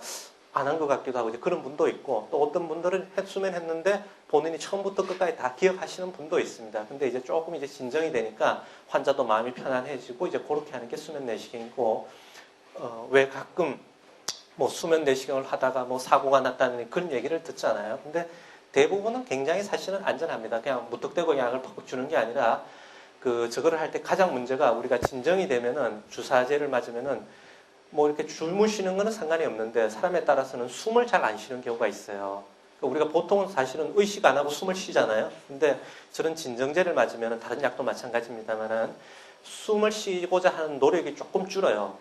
안 한 것 같기도 하고 이제 그런 분도 있고, 또 어떤 분들은 수면했는데 본인이 처음부터 끝까지 다 기억하시는 분도 있습니다. 근데 이제 조금 이제 진정이 되니까 환자도 마음이 편안해지고 이제 그렇게 하는 게 수면 내시경이고, 왜 가끔 뭐 수면 내시경을 하다가 뭐 사고가 났다는 그런 얘기를 듣잖아요. 근데 대부분은 굉장히 사실은 안전합니다. 그냥 무턱대고 약을 팍 주는 게 아니라 저거를 할 때 가장 문제가, 우리가 진정이 되면은 주사제를 맞으면은 뭐 이렇게 주무시는 거는 상관이 없는데 사람에 따라서는 숨을 잘 안 쉬는 경우가 있어요. 우리가 보통은 사실은 의식 안 하고 숨을 쉬잖아요. 근데 저런 진정제를 맞으면 다른 약도 마찬가지입니다만은 숨을 쉬고자 하는 노력이 조금 줄어요.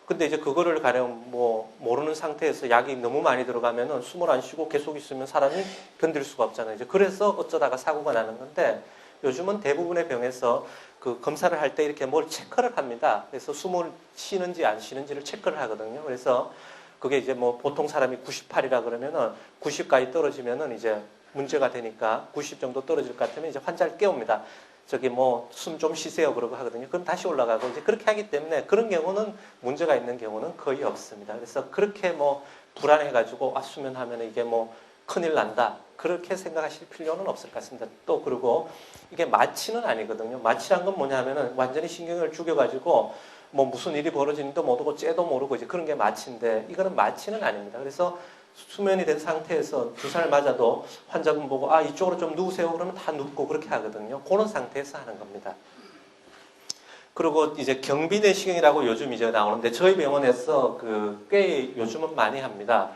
근데 이제 그거를 가령 뭐 모르는 상태에서 약이 너무 많이 들어가면은 숨을 안 쉬고 계속 있으면 사람이 견딜 수가 없잖아요. 이제 그래서 어쩌다가 사고가 나는 건데, 요즘은 대부분의 병에서 그 검사를 할 때 이렇게 뭘 체크를 합니다. 그래서 숨을 쉬는지 안 쉬는지를 체크를 하거든요. 그래서 그게 이제 뭐 보통 사람이 98이라 그러면은 90까지 떨어지면은 이제 문제가 되니까 90 정도 떨어질 것 같으면 이제 환자를 깨웁니다. 저기 뭐 숨 좀 쉬세요 그러고 하거든요. 그럼 다시 올라가고 이제 그렇게 하기 때문에 그런 경우는 문제가 있는 경우는 거의 없습니다. 그래서 그렇게 뭐 불안해가지고 수면하면 이게 뭐 큰일 난다, 그렇게 생각하실 필요는 없을 것 같습니다. 또 그리고 이게 마취는 아니거든요. 마취란 건 뭐냐면은 완전히 신경을 죽여가지고 뭐 무슨 일이 벌어지는지도 모르고 째도 모르고 이제 그런 게 마취인데, 이거는 마취는 아닙니다. 그래서 수면이 된 상태에서 주사를 맞아도 환자분 보고 이쪽으로 좀 누우세요 그러면 다 눕고 그렇게 하거든요. 그런 상태에서 하는 겁니다. 그리고 이제 경비 내시경이라고 요즘 이제 나오는데, 저희 병원에서 꽤 요즘은 많이 합니다.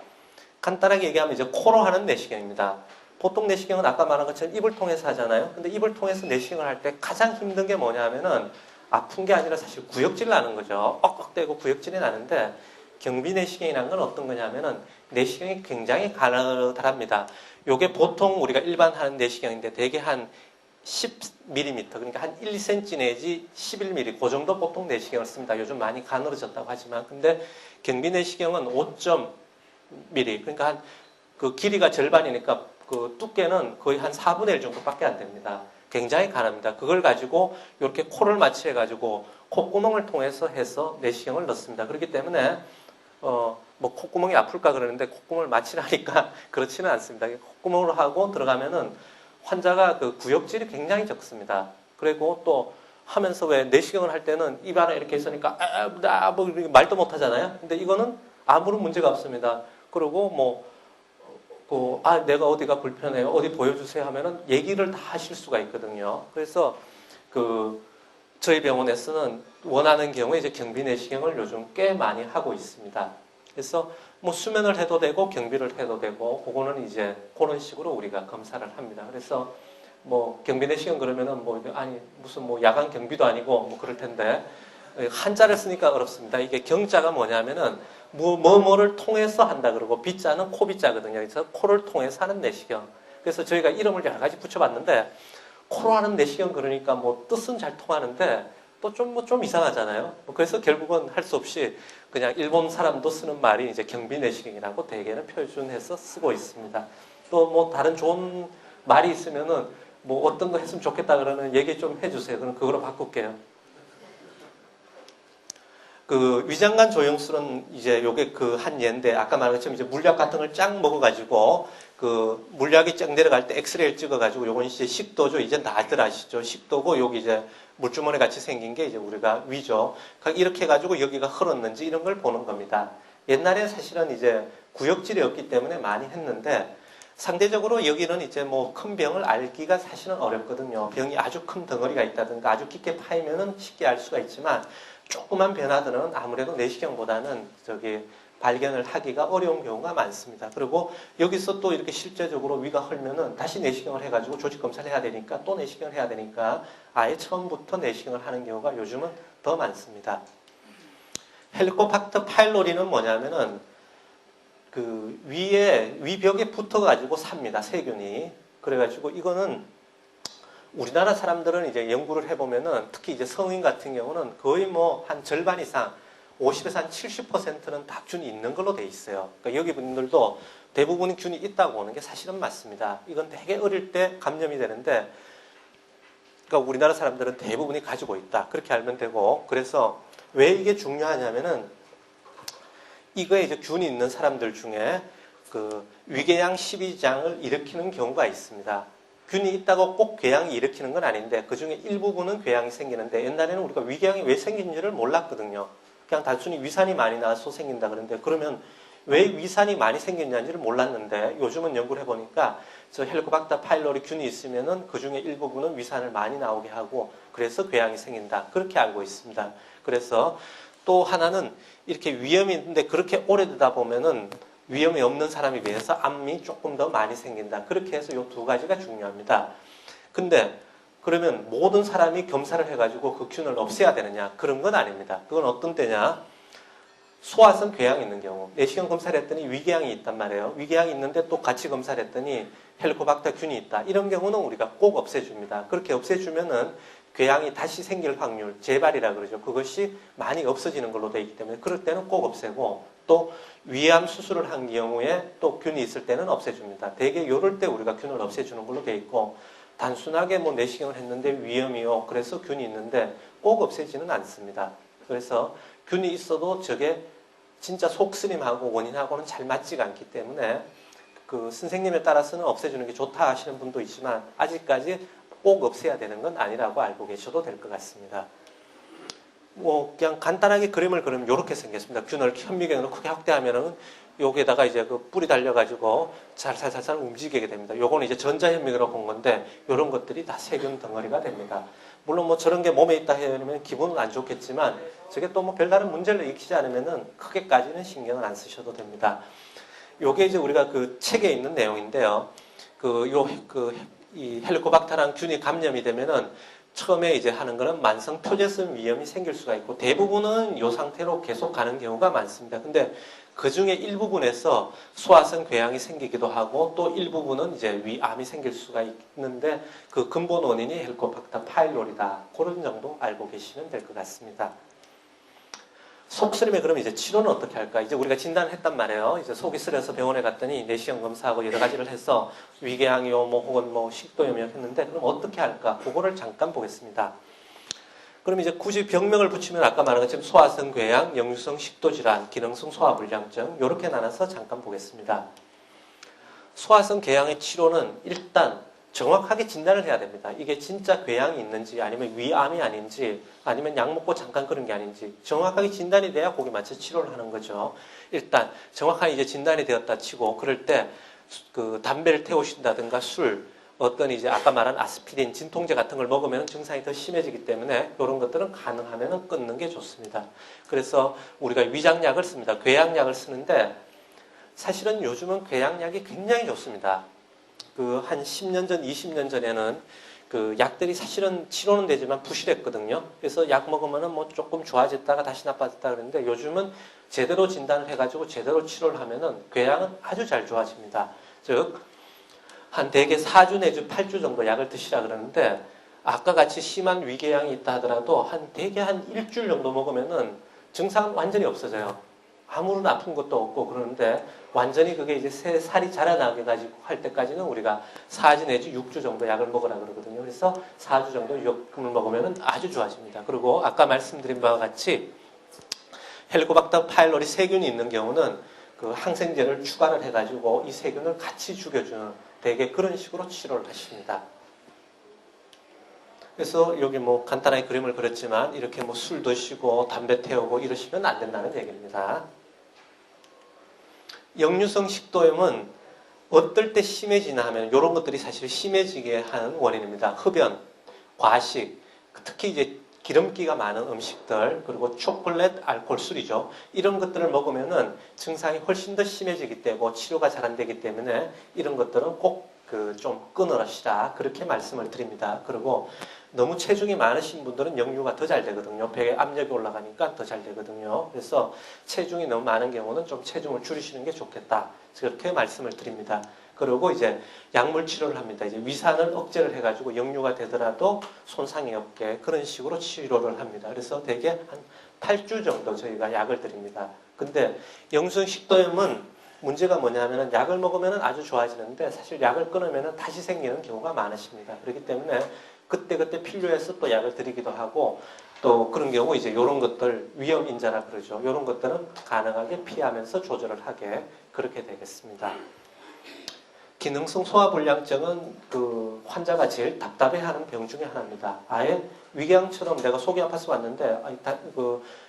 간단하게 얘기하면 이제 코로 하는 내시경입니다. 보통 내시경은 아까 말한 것처럼 입을 통해서 하잖아요. 근데 입을 통해서 내시경을 할 때 가장 힘든 게 뭐냐면은 아픈 게 아니라 사실 구역질 나는 거죠. 억억대고 구역질이 나는데, 경비 내시경이라는 건 어떤 거냐면은 내시경이 굉장히 가느다랍니다. 요게 보통 우리가 일반 하는 내시경인데 대개 한 10mm, 그러니까 한 1cm 내지 11mm, 그 정도 보통 내시경을 씁니다. 요즘 많이 가늘어졌다고 하지만, 근데 경비 내시경은 5mm, 그러니까 한 그 길이가 절반이니까 그 두께는 거의 한 4분의 1 정도밖에 안 됩니다. 굉장히 가늡니다. 그걸 가지고 이렇게 코를 마취해가지고 콧구멍을 통해서 해서 내시경을 넣습니다. 그렇기 때문에 뭐 콧구멍이 아플까 그러는데 콧구멍을 마취를 하니까 그렇지는 않습니다. 콧구멍으로 하고 들어가면은 환자가 그 구역질이 굉장히 적습니다. 그리고 또 하면서 왜 내시경을 할 때는 입 안에 이렇게 있으니까 뭐 말도 못 하잖아요. 근데 이거는 아무런 문제가 없습니다. 그리고 뭐 내가 어디가 불편해요, 어디 보여주세요 하면은 얘기를 다 하실 수가 있거든요. 그래서 저희 병원에서는 원하는 경우에 이제 경비 내시경을 요즘 꽤 많이 하고 있습니다. 그래서 뭐 수면을 해도 되고 경비를 해도 되고, 그거는 이제 그런 식으로 우리가 검사를 합니다. 그래서 뭐 경비 내시경 그러면은 무슨 뭐 야간 경비도 아니고 뭐 그럴 텐데, 한자를 쓰니까 어렵습니다. 이게 경자가 뭐냐면은 뭐를 통해서 한다 그러고, 비자는 코비자거든요. 그래서 코를 통해서 하는 내시경. 그래서 저희가 이름을 여러 가지 붙여봤는데, 코로 하는 내시경 그러니까 뭐 뜻은 잘 통하는데 또 좀 이상하잖아요. 그래서 결국은 할 수 없이 그냥 일본 사람도 쓰는 말이 이제 경비 내시경이라고 대개는 표준해서 쓰고 있습니다. 또 뭐 다른 좋은 말이 있으면은 뭐 어떤 거 했으면 좋겠다 그러는 얘기 좀 해주세요. 그럼 그거로 바꿀게요. 그 위장관 조영술은 이제 요게 그 한 예인데 아까 말한 것처럼 이제 물약 같은 걸 쫙 먹어가지고 그 물약이 쫙 내려갈 때 엑스레이를 찍어가지고 요건 이제 식도죠. 이제 다들 아시죠? 식도고 여기 이제 물주머니 같이 생긴 게 이제 우리가 위죠. 그러니까 이렇게 해가지고 여기가 흘렀는지 이런 걸 보는 겁니다. 옛날에 사실은 이제 구역질이 없기 때문에 많이 했는데 상대적으로 여기는 이제 뭐 큰 병을 알기가 사실은 어렵거든요. 병이 아주 큰 덩어리가 있다든가 아주 깊게 파이면은 쉽게 알 수가 있지만 조그만 변화들은 아무래도 내시경보다는 발견을 하기가 어려운 경우가 많습니다. 그리고 여기서 또 이렇게 실제적으로 위가 헐면은 다시 내시경을 해가지고 조직 검사를 해야 되니까 또 내시경을 해야 되니까 아예 처음부터 내시경을 하는 경우가 요즘은 더 많습니다. 헬리코박터 파일로리는 뭐냐면은 그 위벽에 붙어가지고 삽니다. 세균이. 그래가지고 이거는 우리나라 사람들은 이제 연구를 해보면은 특히 이제 성인 같은 경우는 거의 뭐 한 절반 이상 50에서 한 70%는 다 균이 있는 걸로 돼 있어요. 그러니까 여기 분들도 대부분의 균이 있다고 보는 게 사실은 맞습니다. 이건 되게 어릴 때 감염이 되는데 그러니까 우리나라 사람들은 대부분이 가지고 있다. 그렇게 알면 되고 그래서 왜 이게 중요하냐면은 이거에 이제 균이 있는 사람들 중에 그 위궤양 12장을 일으키는 경우가 있습니다. 균이 있다고 꼭 궤양이 일으키는 건 아닌데 그 중에 일부분은 궤양이 생기는데 옛날에는 우리가 위궤양이 왜 생긴지를 몰랐거든요. 그냥 단순히 위산이 많이 나서 생긴다 그러는데 그러면 왜 위산이 많이 생겼냐지를 몰랐는데 요즘은 연구를 해보니까 저 헬리코박터 파일로리 균이 있으면은 그 중에 일부분은 위산을 많이 나오게 하고 그래서 궤양이 생긴다. 그렇게 알고 있습니다. 그래서 또 하나는 이렇게 위험이 있는데 그렇게 오래되다 보면은 위험이 없는 사람에 비해서 암이 조금 더 많이 생긴다. 그렇게 해서 이 두 가지가 중요합니다. 근데 그러면 모든 사람이 검사를 해가지고 그 균을 없애야 되느냐? 그런 건 아닙니다. 그건 어떤 때냐? 소화성 궤양이 있는 경우. 내시경 검사를 했더니 위궤양이 있단 말이에요. 위궤양이 있는데 또 같이 검사를 했더니 헬리코박터 균이 있다. 이런 경우는 우리가 꼭 없애줍니다. 그렇게 없애주면은 궤양이 다시 생길 확률, 재발이라 그러죠. 그것이 많이 없어지는 걸로 되어 있기 때문에 그럴 때는 꼭 없애고 또 위암 수술을 한 경우에 또 균이 있을 때는 없애줍니다. 대개 이럴 때 우리가 균을 없애주는 걸로 되어 있고 단순하게 뭐 내시경을 했는데 위염이요. 그래서 균이 있는데 꼭 없애지는 않습니다. 그래서 균이 있어도 저게 진짜 속쓰림하고 원인하고는 잘 맞지가 않기 때문에 그 선생님에 따라서는 없애주는 게 좋다 하시는 분도 있지만 아직까지 꼭 없애야 되는 건 아니라고 알고 계셔도 될 것 같습니다. 뭐 그냥 간단하게 그림을 그리면 이렇게 생겼습니다. 균을 현미경으로 크게 확대하면은 여기에다가 이제 그 뿔이 달려가지고 살살살살 움직이게 됩니다. 요거는 이제 전자현미경으로 본 건데 이런 것들이 다 세균 덩어리가 됩니다. 물론 뭐 저런 게 몸에 있다 하면 기분은 안 좋겠지만 저게 또 뭐 별다른 문제를 일으키지 않으면은 크게까지는 신경을 안 쓰셔도 됩니다. 요게 이제 우리가 그 책에 있는 내용인데요. 이 헬리코박터랑 균이 감염이 되면은 처음에 이제 하는 거는 만성 표재성 위염이 생길 수가 있고 대부분은 이 상태로 계속 가는 경우가 많습니다. 근데 그 중에 일부분에서 소화성 궤양이 생기기도 하고 또 일부분은 이제 위암이 생길 수가 있는데 그 근본 원인이 헬리코박터 파일로리다. 그런 정도 알고 계시면 될 것 같습니다. 속쓰림에 그러면 이제 치료는 어떻게 할까? 이제 우리가 진단을 했단 말이에요. 이제 속이 쓰려서 병원에 갔더니 내시경 검사하고 여러 가지를 해서 위궤양이요, 뭐 혹은 뭐 식도염이요 했는데 그럼 어떻게 할까? 그거를 잠깐 보겠습니다. 그럼 이제 굳이 병명을 붙이면 아까 말한 것처럼 소화성 궤양, 역류성 식도질환, 기능성 소화불량증 이렇게 나눠서 잠깐 보겠습니다. 소화성 궤양의 치료는 일단 정확하게 진단을 해야 됩니다. 이게 진짜 궤양이 있는지 아니면 위암이 아닌지 아니면 약 먹고 잠깐 그런 게 아닌지 정확하게 진단이 돼야 거기에 맞춰 치료를 하는 거죠. 일단 정확하게 이제 진단이 되었다 치고 그럴 때 그 담배를 태우신다든가 술 어떤 이제 아까 말한 아스피린, 진통제 같은 걸 먹으면 증상이 더 심해지기 때문에 이런 것들은 가능하면 끊는 게 좋습니다. 그래서 우리가 위장약을 씁니다. 궤양약을 쓰는데 사실은 요즘은 궤양약이 굉장히 좋습니다. 그 한 10년 전, 20년 전에는 그 약들이 사실은 치료는 되지만 부실했거든요. 그래서 약 먹으면은 뭐 조금 좋아졌다가 다시 나빠졌다 그랬는데 요즘은 제대로 진단을 해가지고 제대로 치료를 하면은 궤양은 아주 잘 좋아집니다. 즉, 한 대개 4주 내지 8주 정도 약을 드시라 그러는데 아까 같이 심한 위궤양이 있다 하더라도 한 대개 한 일주일 정도 먹으면은 증상은 완전히 없어져요. 아무런 아픈 것도 없고 그러는데 완전히 그게 이제 살이 자라나게 가지고 할 때까지는 우리가 4주 내지 6주 정도 약을 먹으라 그러거든요. 그래서 4주 정도 약을 먹으면 아주 좋아집니다. 그리고 아까 말씀드린 바와 같이 헬리코박터 파일로리 세균이 있는 경우는 그 항생제를 추가를 해가지고 이 세균을 같이 죽여주는 되게 그런 식으로 치료를 하십니다. 그래서 여기 뭐 간단하게 그림을 그렸지만 이렇게 뭐 술 드시고 담배 태우고 이러시면 안 된다는 얘기입니다. 역류성 식도염은 어떨 때 심해지나 하면 이런 것들이 사실 심해지게 하는 원인입니다. 흡연, 과식, 특히 이제 기름기가 많은 음식들, 그리고 초콜릿, 알코올, 술이죠. 이런 것들을 먹으면은 증상이 훨씬 더 심해지기 때문에 치료가 잘 안 되기 때문에 이런 것들은 꼭 좀 끊으시라 그렇게 말씀을 드립니다. 그리고 너무 체중이 많으신 분들은 역류가 더 잘 되거든요. 배에 압력이 올라가니까 더 잘 되거든요. 그래서 체중이 너무 많은 경우는 좀 체중을 줄이시는 게 좋겠다. 그렇게 말씀을 드립니다. 그리고 이제 약물 치료를 합니다. 이제 위산을 억제를 해가지고 역류가 되더라도 손상이 없게 그런 식으로 치료를 합니다. 그래서 대개 한 8주 정도 저희가 약을 드립니다. 근데 역류성 식도염은 문제가 뭐냐면은 약을 먹으면 아주 좋아지는데 사실 약을 끊으면 다시 생기는 경우가 많으십니다. 그렇기 때문에 그때그때 필요해서 또 약을 드리기도 하고 또 그런 경우 이제 이런 것들 위험 인자라 그러죠. 이런 것들은 가능하게 피하면서 조절을 하게 그렇게 되겠습니다. 기능성 소화불량증은 그 환자가 제일 답답해하는 병 중에 하나입니다. 아예 위궤양처럼 내가 속이 아파서 왔는데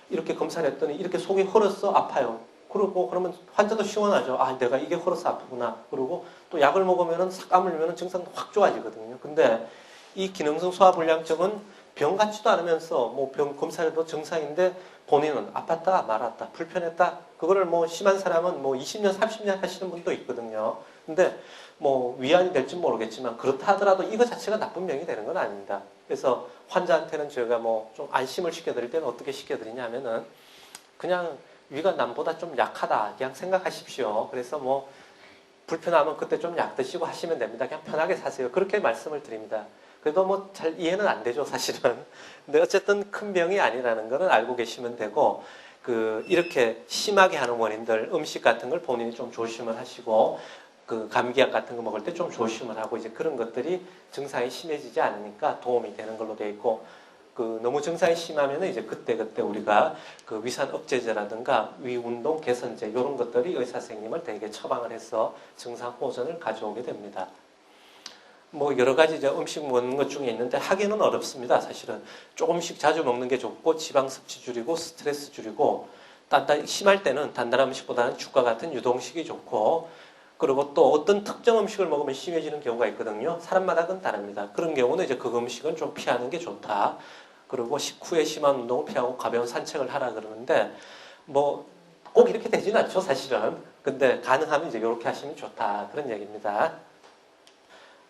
이렇게 검사를 했더니 이렇게 속이 헐어서 아파요. 그리고 그러면 환자도 시원하죠. 아, 내가 이게 헐어서 아프구나. 그리고 또 약을 먹으면은 싹 까물면은 증상도 확 좋아지거든요. 근데 이 기능성 소화불량증은 병 같지도 않으면서 뭐 병 검사해도 정상인데 본인은 아팠다 말았다 불편했다 그거를 뭐 심한 사람은 뭐 20년 30년 하시는 분도 있거든요. 근데 뭐 위안이 될지 모르겠지만 그렇다 하더라도 이거 자체가 나쁜 병이 되는 건 아닙니다. 그래서 환자한테는 저희가 뭐 좀 안심을 시켜드릴 때는 어떻게 시켜드리냐면은 그냥 위가 남보다 좀 약하다 그냥 생각하십시오. 그래서 뭐 불편하면 그때 좀 약 드시고 하시면 됩니다. 그냥 편하게 사세요. 그렇게 말씀을 드립니다. 그래도 뭐 잘 이해는 안 되죠, 사실은. 근데 어쨌든 큰 병이 아니라는 거는 알고 계시면 되고, 이렇게 심하게 하는 원인들, 음식 같은 걸 본인이 좀 조심을 하시고, 감기약 같은 거 먹을 때 좀 조심을 하고, 이제 그런 것들이 증상이 심해지지 않으니까 도움이 되는 걸로 되어 있고, 너무 증상이 심하면은 이제 그때 우리가 위산 억제제라든가 위운동 개선제, 이런 것들이 의사 선생님을 대개 처방을 해서 증상 호전을 가져오게 됩니다. 뭐 여러 가지 이제 음식 먹는 것 중에 있는데 하기는 어렵습니다. 사실은 조금씩 자주 먹는 게 좋고 지방 섭취 줄이고 스트레스 줄이고 심할 때는 단단한 음식보다는 죽과 같은 유동식이 좋고 그리고 또 어떤 특정 음식을 먹으면 심해지는 경우가 있거든요. 사람마다 그건 다릅니다. 그런 경우는 이제 그 음식은 좀 피하는 게 좋다. 그리고 식후에 심한 운동을 피하고 가벼운 산책을 하라 그러는데 뭐 꼭 이렇게 되지는 않죠, 사실은. 근데 가능하면 이제 이렇게 하시면 좋다. 그런 얘기입니다.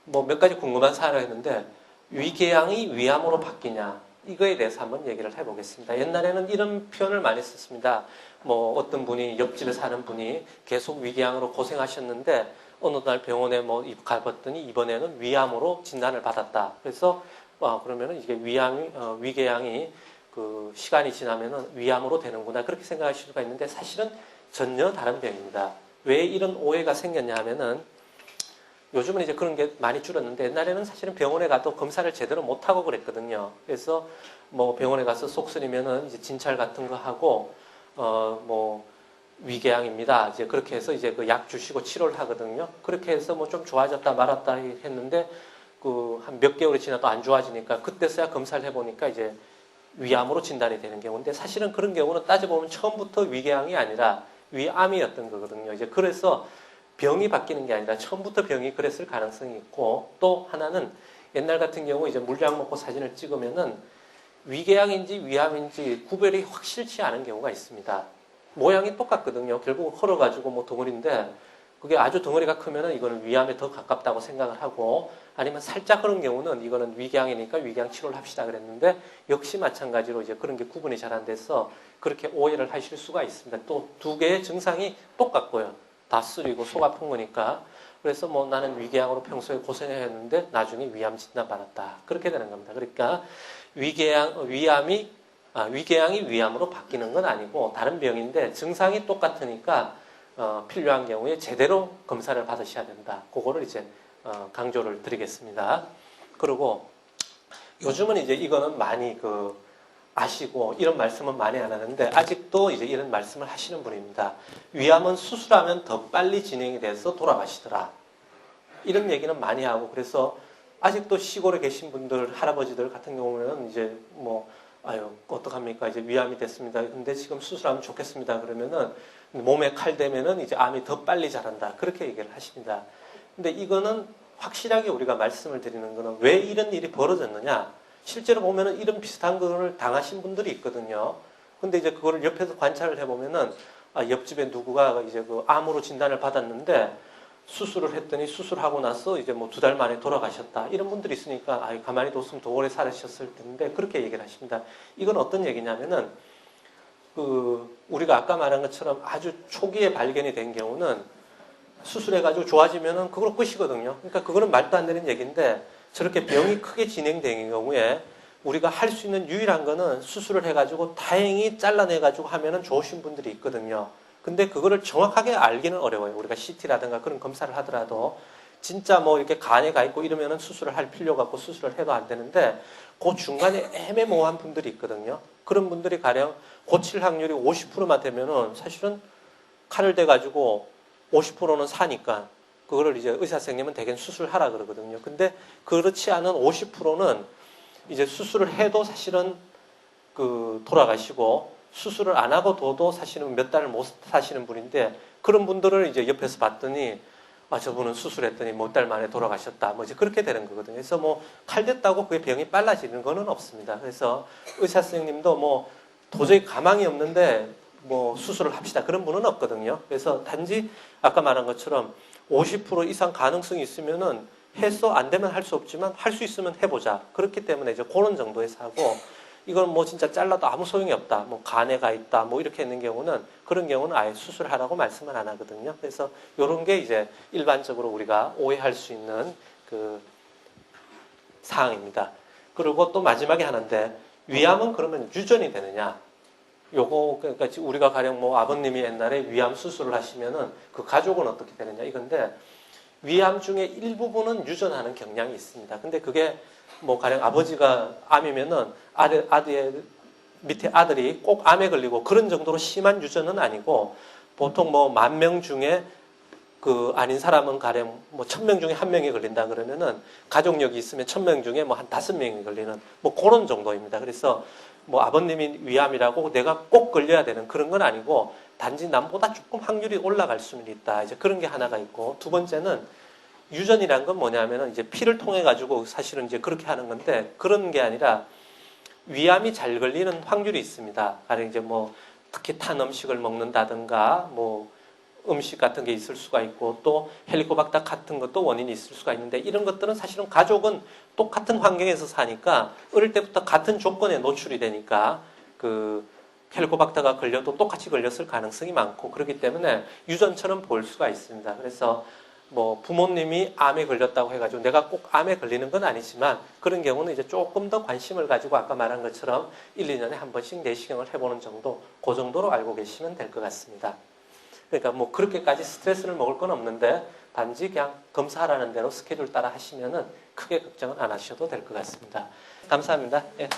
뭐 몇 가지 궁금한 사안을 했는데 위궤양이 위암으로 바뀌냐 이거에 대해서 한번 얘기를 해보겠습니다. 옛날에는 이런 표현을 많이 썼습니다. 뭐 어떤 분이 옆집에 사는 분이 계속 위궤양으로 고생하셨는데 어느 날 병원에 뭐 가봤더니 이번에는 위암으로 진단을 받았다. 그래서 그러면은 이게 위궤양이 시간이 지나면은 위암으로 되는구나 그렇게 생각하실 수가 있는데 사실은 전혀 다른 병입니다. 왜 이런 오해가 생겼냐 하면은 요즘은 이제 그런 게 많이 줄었는데 옛날에는 사실은 병원에 가도 검사를 제대로 못 하고 그랬거든요. 그래서 뭐 병원에 가서 속 쓰리면은 이제 진찰 같은 거 하고 뭐 위궤양입니다. 이제 그렇게 해서 이제 약 주시고 치료를 하거든요. 그렇게 해서 뭐 좀 좋아졌다 말았다 했는데 한 몇 개월이 지나도 안 좋아지니까 그때서야 검사를 해보니까 이제 위암으로 진단이 되는 경우인데 사실은 그런 경우는 따져보면 처음부터 위궤양이 아니라 위암이었던 거거든요. 이제 그래서 병이 바뀌는 게 아니라 처음부터 병이 그랬을 가능성이 있고 또 하나는 옛날 같은 경우 이제 물약 먹고 사진을 찍으면은 위궤양인지 위암인지 구별이 확실치 않은 경우가 있습니다. 모양이 똑같거든요. 결국 헐어가지고 뭐 덩어리인데 그게 아주 덩어리가 크면은 이거는 위암에 더 가깝다고 생각을 하고 아니면 살짝 그런 경우는 이거는 위궤양이니까 위궤양 치료를 합시다 그랬는데 역시 마찬가지로 이제 그런 게 구분이 잘 안 돼서 그렇게 오해를 하실 수가 있습니다. 또 두 개의 증상이 똑같고요. 다 쓰리고 속 아픈 거니까 그래서 뭐 나는 위궤양으로 평소에 고생했는데 나중에 위암 진단 받았다. 그렇게 되는 겁니다. 그러니까 위암이 위궤양이 위암으로 바뀌는 건 아니고 다른 병인데 증상이 똑같으니까 필요한 경우에 제대로 검사를 받으셔야 된다. 그거를 이제 강조를 드리겠습니다. 그리고 요즘은 이제 이거는 많이 아시고 이런 말씀은 많이 안 하는데 아직도 이제 이런 말씀을 하시는 분입니다. 위암은 수술하면 더 빨리 진행이 돼서 돌아가시더라. 이런 얘기는 많이 하고 그래서 아직도 시골에 계신 분들, 할아버지들 같은 경우는 이제 아유, 어떡합니까? 이제 위암이 됐습니다. 근데 지금 수술하면 좋겠습니다. 그러면은 몸에 칼 대면은 이제 암이 더 빨리 자란다. 그렇게 얘기를 하십니다. 근데 이거는 확실하게 우리가 말씀을 드리는 거는 왜 이런 일이 벌어졌느냐? 실제로 보면은 이런 비슷한 거를 당하신 분들이 있거든요. 근데 이제 그거를 옆에서 관찰을 해보면은 옆집에 누구가 이제 암으로 진단을 받았는데 수술을 했더니 수술하고 나서 이제 2달 만에 돌아가셨다. 이런 분들이 있으니까 가만히 뒀으면 더 오래 살으셨을 텐데 그렇게 얘기를 하십니다. 이건 어떤 얘기냐면은 우리가 아까 말한 것처럼 아주 초기에 발견이 된 경우는 수술해가지고 좋아지면은 그걸로 끝이거든요. 그러니까 그거는 말도 안 되는 얘기인데 저렇게 병이 크게 진행된 경우에 우리가 할 수 있는 유일한 거는 수술을 해가지고 다행히 잘라내가지고 하면은 좋으신 분들이 있거든요. 근데 그거를 정확하게 알기는 어려워요. 우리가 CT라든가 그런 검사를 하더라도 진짜 이렇게 간에 가 있고 이러면은 수술을 할 필요가 없고 수술을 해도 안 되는데 그 중간에 애매모호한 분들이 있거든요. 그런 분들이 가령 고칠 확률이 50%만 되면은 사실은 칼을 대가지고 50%는 사니까 그거를 이제 의사 선생님은 대개 수술하라 그러거든요. 근데 그렇지 않은 50%는 이제 수술을 해도 사실은 돌아가시고 수술을 안 하고 둬도 사실은 몇 달을 못 사시는 분인데 그런 분들을 이제 옆에서 봤더니 저분은 수술했더니 몇 달 만에 돌아가셨다. 이제 그렇게 되는 거거든요. 그래서 칼 됐다고 그게 병이 빨라지는 거는 없습니다. 그래서 의사 선생님도 도저히 가망이 없는데 수술을 합시다. 그런 분은 없거든요. 그래서 단지 아까 말한 것처럼 50% 이상 가능성이 있으면은 해서 안 되면 할 수 없지만 할 수 있으면 해보자. 그렇기 때문에 이제 그런 정도에서 하고 이건 진짜 잘라도 아무 소용이 없다. 간에 가 있다. 이렇게 있는 경우는 그런 경우는 아예 수술하라고 말씀을 안 하거든요. 그래서 이런 게 이제 일반적으로 우리가 오해할 수 있는 사항입니다. 그리고 또 마지막에 하나인데 위암은 그러면 유전이 되느냐? 요거 그러니까 우리가 가령 아버님이 옛날에 위암 수술을 하시면은 그 가족은 어떻게 되느냐 이건데 위암 중에 일부분은 유전하는 경향이 있습니다. 근데 그게 가령 아버지가 암이면은 아들 밑에 아들이 꼭 암에 걸리고 그런 정도로 심한 유전은 아니고 보통 10,000명 중에 아닌 사람은 가령 1,000명 중에 1명이 걸린다 그러면은 가족력이 있으면 1,000명 중에 한 5명이 걸리는 그런 정도입니다. 그래서 아버님이 위암이라고 내가 꼭 걸려야 되는 그런 건 아니고 단지 남보다 조금 확률이 올라갈 수는 있다. 이제 그런 게 하나가 있고 두 번째는 유전이란 건 뭐냐면은 이제 피를 통해 가지고 사실은 이제 그렇게 하는 건데 그런 게 아니라 위암이 잘 걸리는 확률이 있습니다. 가령 이제 특히 탄 음식을 먹는다든가 음식 같은 게 있을 수가 있고 또 헬리코박터 같은 것도 원인이 있을 수가 있는데 이런 것들은 사실은 가족은 똑같은 환경에서 사니까 어릴 때부터 같은 조건에 노출이 되니까 헬리코박터가 걸려도 똑같이 걸렸을 가능성이 많고 그렇기 때문에 유전처럼 볼 수가 있습니다. 그래서 부모님이 암에 걸렸다고 해가지고 내가 꼭 암에 걸리는 건 아니지만 그런 경우는 이제 조금 더 관심을 가지고 아까 말한 것처럼 1, 2년에 한 번씩 내시경을 해보는 정도 그 정도로 알고 계시면 될 것 같습니다. 그러니까 그렇게까지 스트레스를 먹을 건 없는데 단지 그냥 검사하라는 대로 스케줄 따라 하시면은 크게 걱정은 안 하셔도 될 것 같습니다. 감사합니다. 예.